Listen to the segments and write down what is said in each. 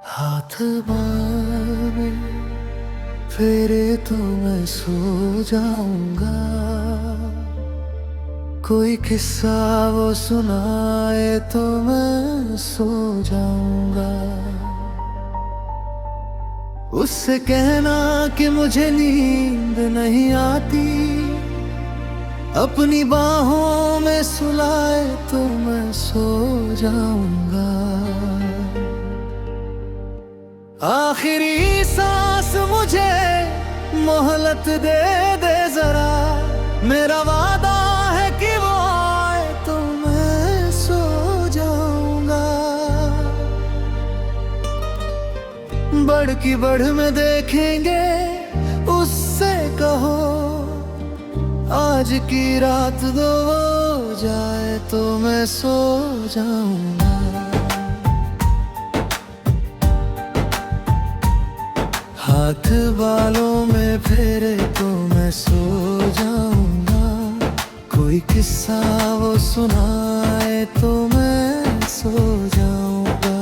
हाथ बांधे फेरे तो मैं सो जाऊंगा। कोई किस्सा वो सुनाए तो मैं सो जाऊंगा। उससे कहना कि मुझे नींद नहीं आती, अपनी बाहों में सुलाए तो मैं सो जाऊंगा। आखिरी सांस मुझे मोहलत दे दे जरा, मेरा वादा है कि वो आए तो मैं सो जाऊंगा। बढ़ की बढ़ में देखेंगे उससे कहो, आज की रात दो हो जाए तो मैं सो जाऊंगा। हाथ बालों में फेरे तो मैं सो जाऊंगा। कोई किस्सा वो सुनाए तो मैं सो जाऊंगा।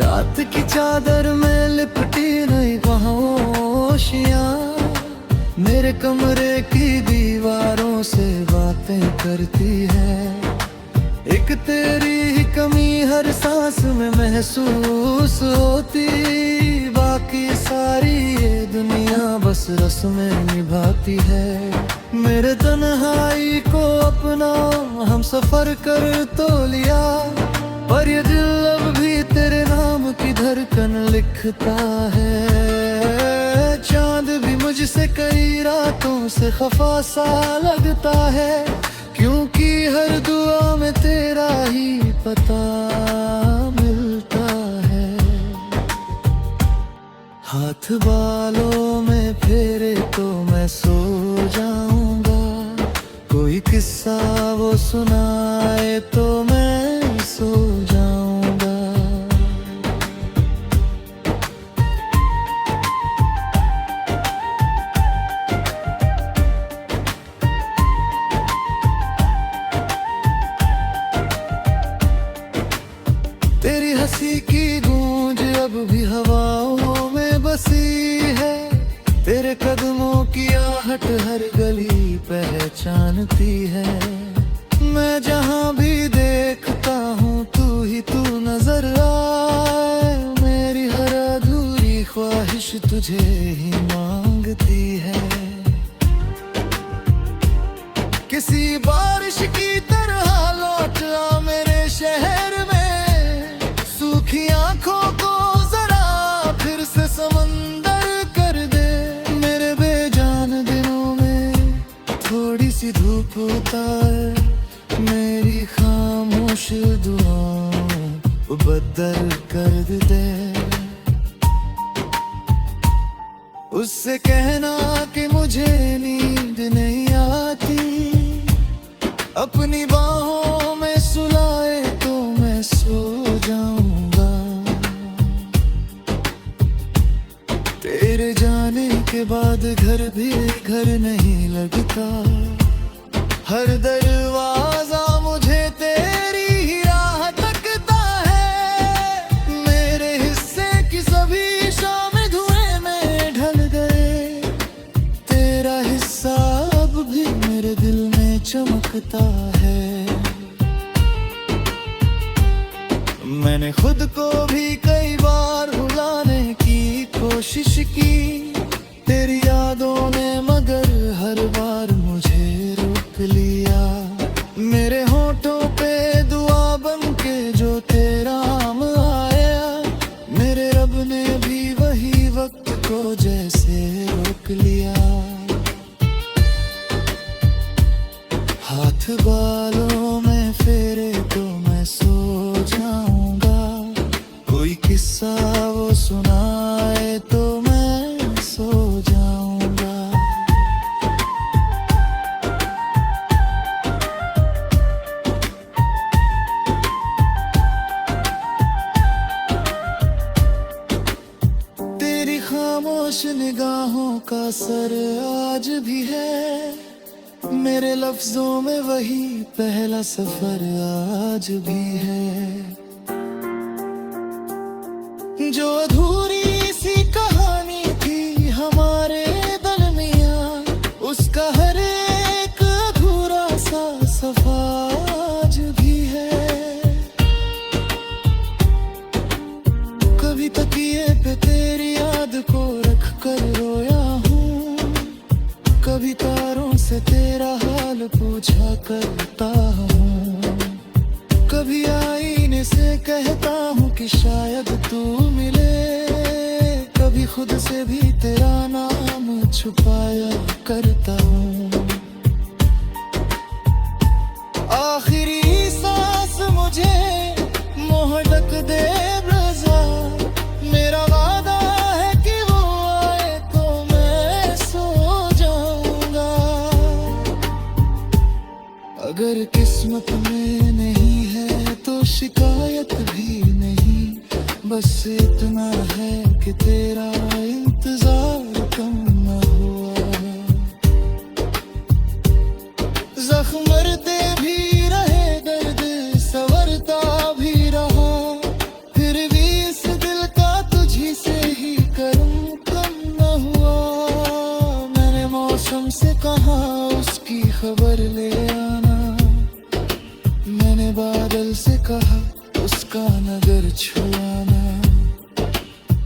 रात की चादर में लिपटी नहीं खामोशियां, मेरे कमरे की दीवारों से बातें करती है। एक तेरी ही कमी हर सांस में महसूस होती, बाकी सारी ये दुनिया बस रस्में निभाती है। मेरे तन्हाई को अपना हम सफर कर तो लिया, पर ये दिल अब भी तेरे नाम की धड़कन लिखता है। चांद भी मुझसे कई रातों से खफा सा लगता है, क्योंकि हर दुआ में तेरा ही पता मिलता है। हाथ बालों में फेरे तो मैं सो जाऊंगा। कोई किस्सा वो सुनाए तो मैं सो जाऊंगा। तेरी हंसी की गूंज अब भी हवाओं में बसी है, तेरे कदमों की आहट हर गली पहचानती है। मैं जहां भी देखता हूँ तू ही तू नजर आए, मेरी हर अधूरी ख्वाहिश तुझे ही मांगती है। किसी बारिश की तरह लौट आ मेरे शहर में, सूखी आंखों को जरा फिर से समंदर कर दे। मेरे बेजान दिनों में थोड़ी सी धूप उतार, मेरी खामोश दुआओं को बदल कर दे। उससे कहना कि मुझे नींद नहीं आती, अपनी बाहों में सुलाए तो मैं सो जाऊंगा। तेरे जाने के बाद घर भी घर नहीं लगता, हर दरवाजा मुझे तेरी ही राह तकता है। मेरे हिस्से की सभी शाम धुएं में ढल गए, तेरा हिस्सा अब भी मेरे दिल में चमकता है। मैंने खुद को भी कई बार भुलाने की कोशिश की तेरी यादों ने, मगर हर बार मुझे रोक लिया। मेरे होठों पे दुआ बन के जो तेरा नाम आया, मेरे रब ने भी वही वक्त को जैसे रोक लिया। हाथ बालों में फेरे तो मैं सो जाऊंगा। कोई किस्सा वो सुनाए तो मैं सो जाऊंगा। तेरी खामोश निगाहों का असर आज भी है, मेरे लफ्जों में वही पहला सफर आज भी है, जो अधूरी सी कहानी थी हमारे दरमियां, उसका हर एक अधूरा सा सफा आज भी है। कभी तकिए पे तेरी याद को रख कर रोया हूँ, कभी तारों से तेरा हाल पूछा करता हूँ, कभी आईने से कहता हूँ कि शायद तू मिले, कभी खुद से भी तेरा नाम छुपाया करता हूँ। आखिरी सांस मुझे मोहड़क दे रज़ा, मेरा वादा है कि वो आए तो मैं सो जाऊंगा। अगर किस्मत में नहीं है तो शिकायत भी नहीं, बस इतना है कि तेरा इंतजार कम न हुआ। जख्म मरते भी रहे, दर्द संवरता भी रहा, फिर भी इस दिल का तुझी से ही करम कम न हुआ। मैंने मौसम से कहा उसकी खबर ले आना, मैंने बादल से कहा उसका नगर छुआना,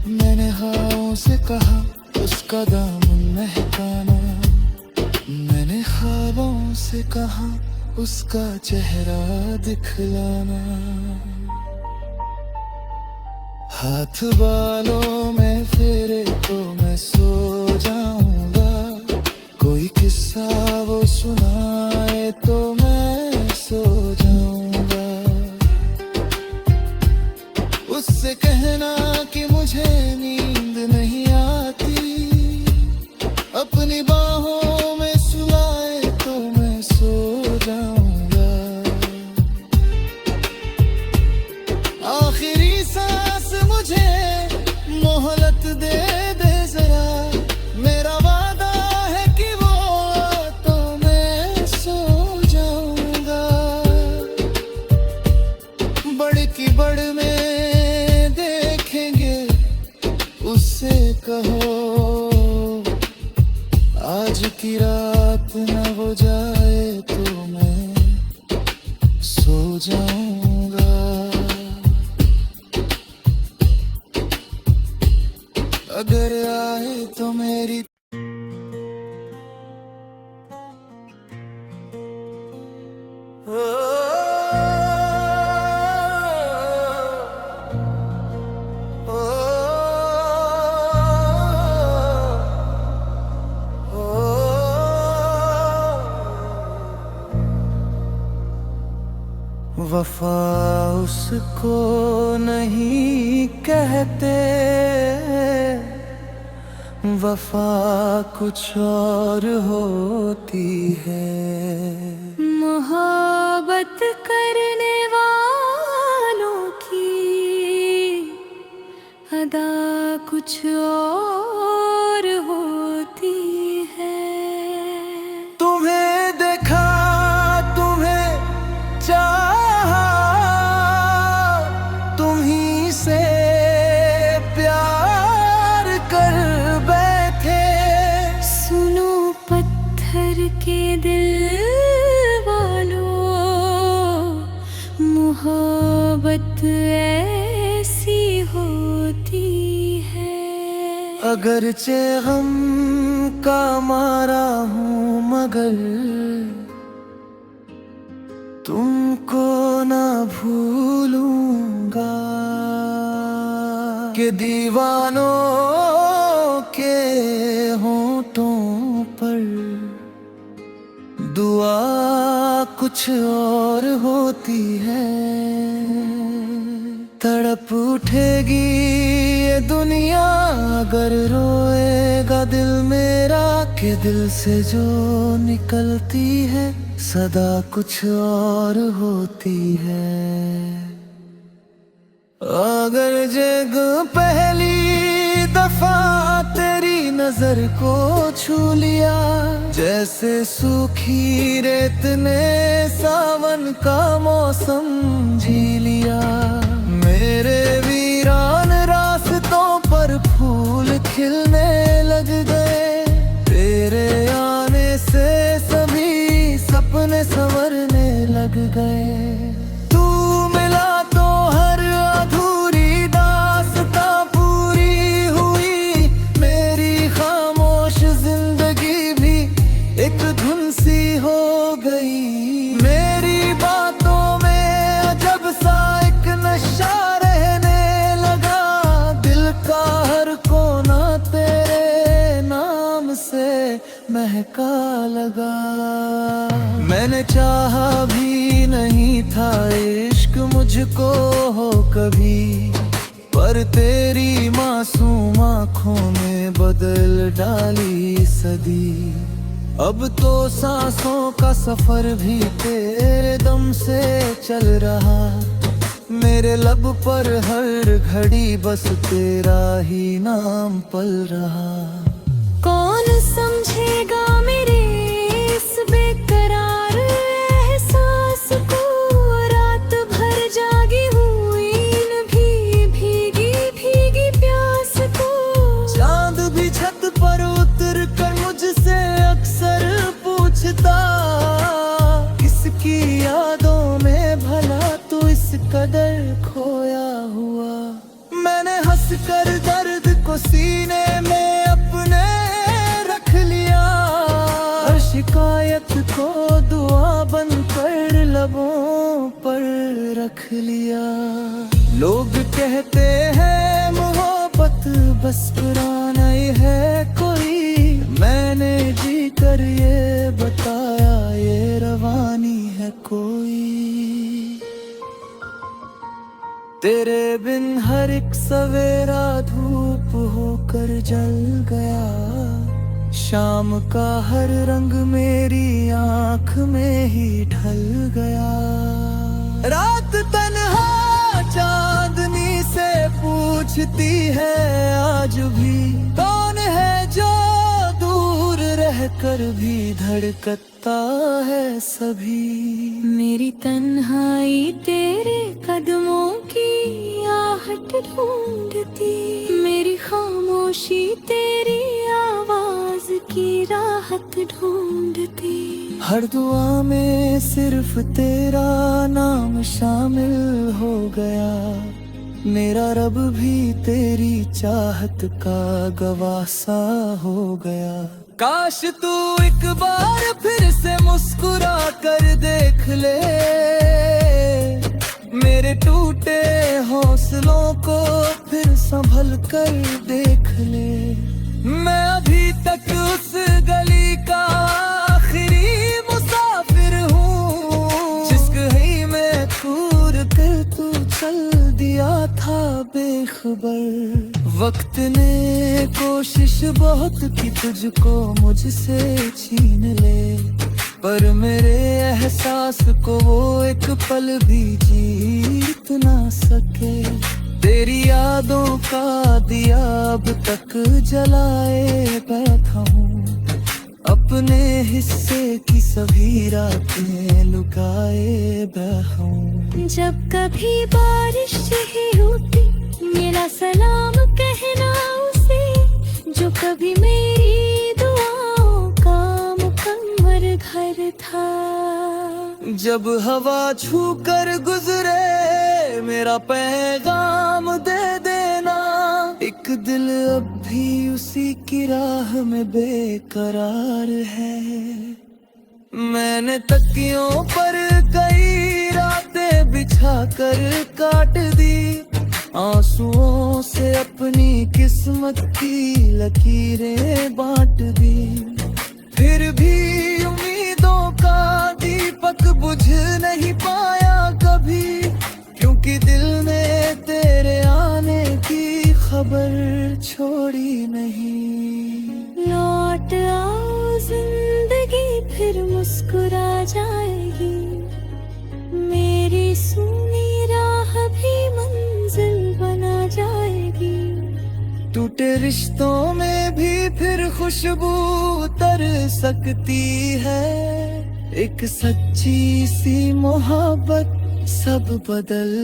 मैंने हवाओं से कहा उसका दामन महकाना, मैंने ख्वाबों से कहा उसका चेहरा दिखलाना। हाथ बालों में फेरे तो मैं सो जाऊंगा, कोई किस्सा वो सुनाए तो मैं सो जाऊंगा। उससे कहना कि मुझे नींद नहीं आती, अपनी बाहों में सुलाए तो मैं सो जाऊंगा। आखिरी सांस मुझे मोहलत दे दे जरा, मेरा वादा है कि वो तो मैं सो जाऊंगा। बड़ की बड़ में देखेंगे, उससे कहो आज की रात न हो जाए तो मैं सो जाऊंगा। अगर आए तो मेरी वफा उसको नहीं कहते, वफा कुछ और होती है। मोहब्बत करने वालों की अदा कुछ और होती है। तुम्हें देखा, तुम्हें चाहा, तुम्ही से प्यार कर बैठे। सुनो पत्थर के दिल वालों, मोहब्बत ऐसी होती है। अगरचे गम का मारा हूँ मगर तुमको ना भूलूंगा, कि दीवानों के होंठों पर दुआ कुछ और होती है। तड़प उठेगी ये दुनिया अगर रोएगा दिल मेरा, के दिल से जो निकलती है सदा कुछ और होती है। अगर जग पहली दफा तेरी नजर को छू लिया, जैसे सूखी रेत ने सावन का मौसम जी लिया। मेरे वीरान रास्तों पर फूल खिलने लग गए, तेरे आने से सभी सपने संवरने लग गए। तू मिला तो हर अधूरी दास्तां पूरी हुई, मेरी खामोश जिंदगी भी एक धुन सी हो गई। मेरी बातों में अजब सा एक नशा रहने लगा, दिल का हर कोना तेरे नाम से महका लगा। मैंने चाहा भी नहीं था इश्क मुझको हो कभी, पर तेरी मासूम आँखों में बदल डाली सदी। अब तो सांसों का सफर भी तेरे दम से चल रहा, मेरे लब पर हर घड़ी बस तेरा ही नाम पल रहा। कौन समझेगा मेरे इस बेकरार एहसास को, रात भर जागी हुई इन भीगी भीगी प्यास को। चांद भी छत पर उतर कर मुझसे अक्सर पूछता, किसकी यादों में भला तू इस कदर खोया हुआ। मैंने हंस कर दर्द को सीने में अपने रख लिया, हर शिकायत को दुआ बनकर लबों पर रख लिया। लोग कहते हैं मोहब्बत बस पुराना ही है कोई, मैंने जी कर ये बताया ये रवानी है कोई। तेरे बिन हर एक सवेरा धूप होकर जल गया, शाम का हर रंग मेरी आँख में ही ढल गया। रात तन्हा चांदनी से पूछती है आज भी, कौन है जो दूर रहकर भी धड़कता है सभी। मेरी तन्हाई तेरे कदमों की आहट ढूंढती, मेरी खामोशी तेरी आवाज की राहत ढूंढती। हर दुआ में सिर्फ तेरा नाम शामिल हो गया, मेरा रब भी तेरी चाहत का गवासा हो गया। काश तू एक बार फिर से मुस्कुरा कर देख ले, मेरे टूटे हौसलों को फिर संभल कर देख ले। मैं अभी तक उस गली का आखिरी मुसाफिर हूँ, जिस कहीं में घूर कर तू चल दिया था बेखबर। वक्त ने कोशिश बहुत की तुझको मुझसे छीन ले, पर मेरे एहसास को वो एक पल भी जीत ना सके। तेरी यादों का दिया अब तक जलाए बैठा हूँ, अपने हिस्से की सभी रातें लुकाए बैठा हूँ। जब कभी बारिश ही होती मेरा सलाम कहना उसे, जो कभी मेरी दुआओं का मुकम्मल घर था। जब हवा छू कर गुजरे मेरा पैगाम दे देना, एक दिल अब भी उसी की राह में बेकरार है। मैंने तकियों पर कई रातें बिछा कर काट दी, आंसुओं से अपनी किस्मत की लकीरें बांट दी। फिर भी उम्मीदों का दीपक बुझ नहीं पाया कभी, क्योंकि दिल ने तेरे आने की खबर छोड़ी नहीं। लौट आओ जिंदगी फिर मुस्कुरा जाएगी, मेरी सूनी राह भी मंजिल बना जाएगी। टूटे रिश्तों में भी फिर खुशबू उतर सकती है। एक सच्ची सी मोहब्बत सब बदल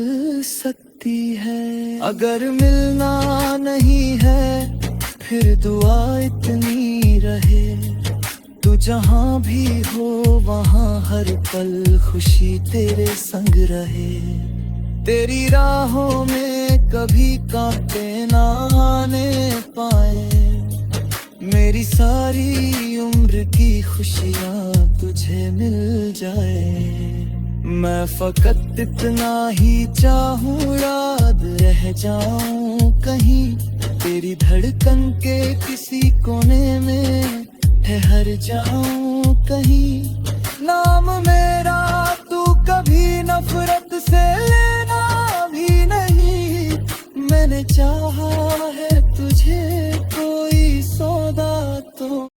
सकती है। अगर मिलना नहीं है फिर दुआ इतनी रहे, तू जहाँ भी हो वहाँ हर पल खुशी तेरे संग रहे। तेरी राहों में कभी कांटे ना आने पाए, मेरी सारी उम्र की खुशियाँ तुझे मिल जाए। मैं फकत इतना ही चाहूँ याद रह जाऊं कहीं, तेरी धड़कन के किसी कोने में ठहर जाऊं कहीं।